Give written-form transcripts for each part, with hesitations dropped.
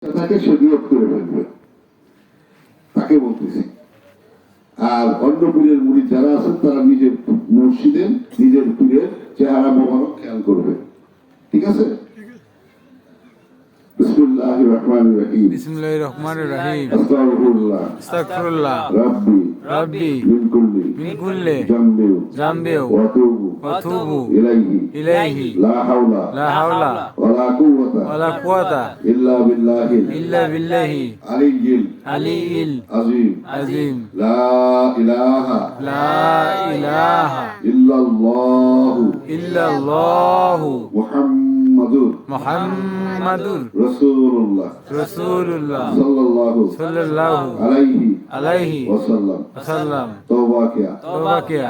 তাকে শরীয়ত করে ফেলবে, তাকে বলতেছি। আর অন্য পীরের মুরিদ যারা আছেন তারা নিজের মসজিদের নিজের পীরের চেহারা মোবারক খেয়াল করবে, ঠিক আছে? বিসমিল্লাহির রহমানির রহিম। বিসমিল্লাহির রহমানির রহিম। আস্তাগফিরুল্লাহ আস্তাগফিরুল্লাহ রাব্বি মিন কুল্লি জামবি ওয়া তুবু ইলাইহি লা হাওলা ওয়ালা কুওয়াতা ইল্লা বিল্লাহি আলিয়্যিল আযীম লা ইলাহা ইল্লাল্লাহু মুহাম্মাদুর রাসূলুল্লাহ সাল্লাল্লাহু আলাইহি ওয়াসাল্লাম। तौबा किया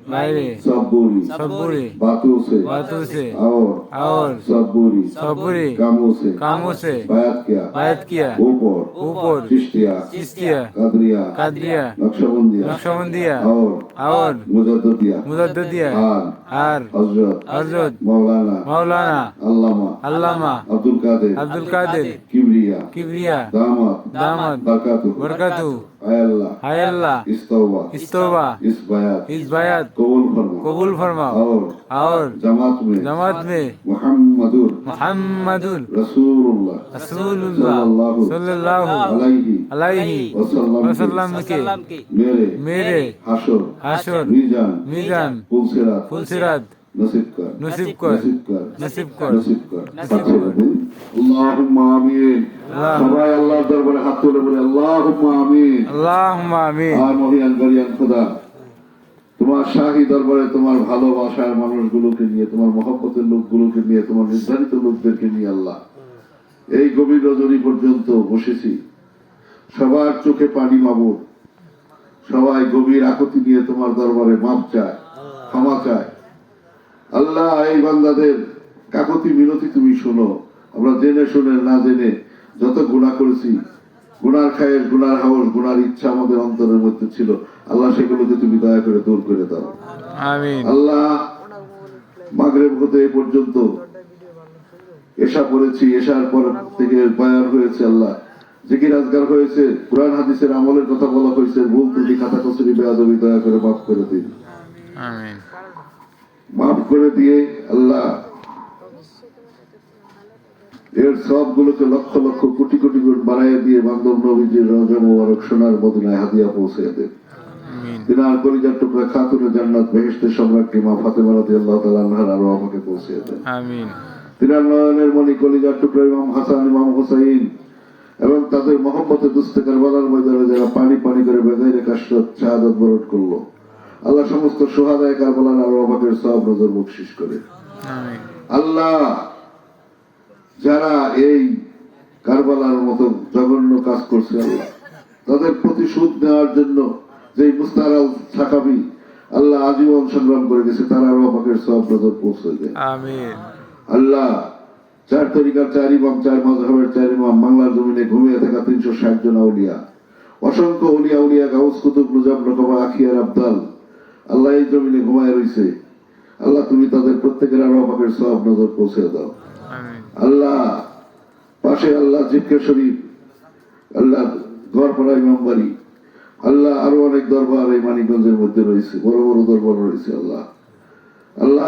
मैंने सब बुरी बातों से और सब बुरी कामों से बात किया ऊपर चिश्तिया कादरिया नक्शबंदिया और मुजद्दिया और हजरत मौलाना अल्लामा अब्दुल कादिर किबरिया दामत बरकतहू हाय अल्लाह इस तौबा इस बयात कबूल फरमा और जमात में मुहम्मदुर रसूलुल्लाह सल्लल्लाहु अलैहि वसल्लम के मेरे हाशर मीजान पुलसिरात नसीब कर। আল্লাহুম্মা আমিন। সবাই আল্লাহর দরবারে হাত তুলে বলে আল্লাহুম্মা আমিন। আল্লাহুম্মা আমিন। আর মহিয়ান গরিয়ান খোদা, তোমার শাহী দরবারে তোমার ভালোবাসার মানুষগুলোকে নিয়ে, তোমার মহব্বতের লোকগুলোকে নিয়ে, তোমার নির্ধারিত লোকদেরকে নিয়ে আল্লাহ এই গভীর রজনী পর্যন্ত বসেছি। সবার চোখে পানি মাবুদ, সবাই গভীর আকুতি নিয়ে তোমার দরবারে মাপ চায়, ক্ষমা চায়। আল্লাহ এই বান্দাদের কাকুতি মিনতি তুমি শোনো। আমরা জেনে শুনে না জেনে যত গুনাহ করেছি, গুনার খায়ের, গুনার হাওস, গুনার ইচ্ছা আমাদের অন্তরের মধ্যে ছিল, আল্লাহ সেগুলোকে তুমি দয়া করে দূর করে দাও। আমিন। আল্লাহ মাগরিব হতে এই পর্যন্ত এশা পড়েছি, এশার পর থেকে বয়ান হয়েছে, আল্লাহ জিকির আজগার হয়েছে, কুরআন হাদিসের আমলের কথা বলা হয়েছে, ভুল ত্রুটি খাতা কসুরি বেয়াদবি দয়া করে মাফ করে দিন। আমিন। মাফ করে দিয়ে আল্লাহ এর সবগুলোকে লক্ষ লক্ষ কোটি কোটি গুণ বাড়াইয়া দিয়ে বান্ধব নবীজির রওজা মোবারক সোনার মদিনায় হাদিয়া পৌঁছে দেন। তিনার কলিজার টুকরা খাতুনে জান্নাত বেহেশতের সম্রাজ্ঞী মা ফাতেমা রাদিয়াল্লাহু তাআলা আনহার আরওয়াহকে পৌঁছে দেন। আমিন। তিনার নয়নের মণি কলিজার টুকরা ইমাম হাসান, ইমাম হুসাইন এবং তাদের মহব্বতে দুস্তে কারবালার ময়দানে যারা পানি পানি করে বেগাইরে কাশরত শাহাদাত বরণ করলো, আল্লাহ সমস্ত শুহাদায়ে কারবালার আরওয়াহকে সওয়াব নজর বখশিশ করে। আমিন। আল্লাহ যারা এই কারবালার মতো জঘন্য কাজ করছে, আল্লাহ তাদের প্রতিশোধ নেওয়ার জন্য যে মুস্তার আল সাকাবি আল্লাহ আজীবন সংগ্রাম করে গেছে, তারা আরওয়াহকে সওয়াব নজর পৌঁছে দেয়। আমিন। আল্লাহ চার তরিকার চার ইমাম, চার মাযহাবের চার ইমাম, বাংলার জমিনে ঘুমিয়ে থাকা 360 জন আউলিয়া, অসংখ্য উলিয়া গাউস কুতুব নুজাম রকবা আখিয়ার আবদাল আল্লাহ এই জমিনে ঘুমায় রয়েছে। আল্লাহ তুমি তাদের প্রত্যেকের আরওয়াহকে সওয়াব নজর পৌঁছে দাও। আল্লাহ পাশে আল্লাহ জিক্কে শরীফ, আল্লাহ গড়পাড়া ইমাম বাড়ি, আল্লাহ আরো অনেক দরবার এই মানিকগঞ্জের মধ্যে রয়েছে, বড় বড় দরবার রয়েছে। আল্লাহ আল্লাহ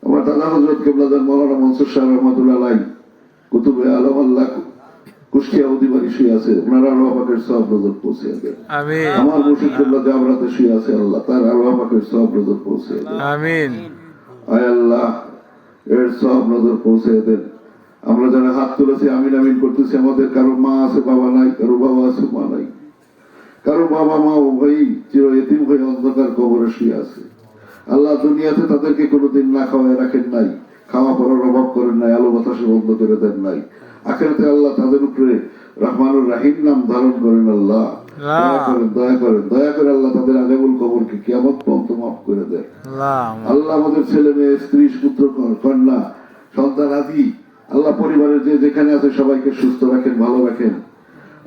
আমার দাদা হযরত কিবলাদান মাওলানা মনসুর শাহ রহমাতুল্লাহ আলাইহি কুতুবে আলম আল্লাহ কুষ্টিয়া অধিবারী শুয়ে আছে, ওনার আরওয়াহকে সওয়াব নজর পৌঁছে দেন। আমিন। আমার মুর্শিদ কিবলা জাবরাতে শুয়ে আছে, আল্লাহ তার আরওয়াহকে সওয়াব নজর পৌঁছে দেন। আমিন। আয় আল্লাহ এর সব নজর পৌঁছে দেন। আমরা যারা হাত তুলেছি আমিন আমিন করতেছি, আমাদের কারো মা আছে বাবা নাই, কারো বাবা আছে মা নাই, কারো বাবা মা উভয়ই চির এতিম হয়ে অন্ধকার কবরে শুয়ে আছে। আল্লাহ দুনিয়াতে তাদেরকে কোনোদিন না খাওয়ায় রাখেন নাই, খাওয়া পড়ার অভাব করেন নাই, আলো বাতাসে বন্ধ করে দেন নাই। আখিরাতে আল্লাহ তাদের উপরে রহমানুর রাহিম নাম ধারণ করেন। আল্লাহ দয়া করে আল্লাহ তাদের আজাবুল কবরকে কিয়ামত পর্যন্ত মাফ করে দেন। আল্লাহ আমাদের ছেলে মেয়ে, স্ত্রী, পুত্র, কন্যা, সন্তান আদি আল্লাহ পরিবারের যে যেখানে আছে সবাইকে সুস্থ রাখেন, ভালো রাখেন।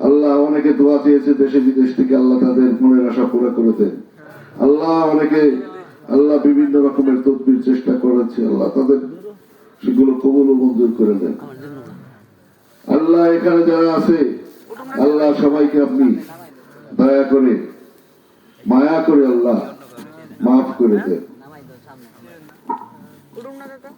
আল্লাহ অনেকে দোয়া চেয়েছে দেশে বিদেশ থেকে, আল্লাহ তাদের মনের আশা পুরো করে দেন। আল্লাহ অনেকে আল্লাহ বিভিন্ন রকমের তদবির চেষ্টা করেছে, আল্লাহ তাদের সেগুলো কবুল ও মঞ্জুর করে দেন। আল্লাহ এখানে যারা আছে আল্লাহ সবাইকে আপনি দয়া করে মায়া করে আল্লাহ মাফ করে দেন। উঠুন না কাকা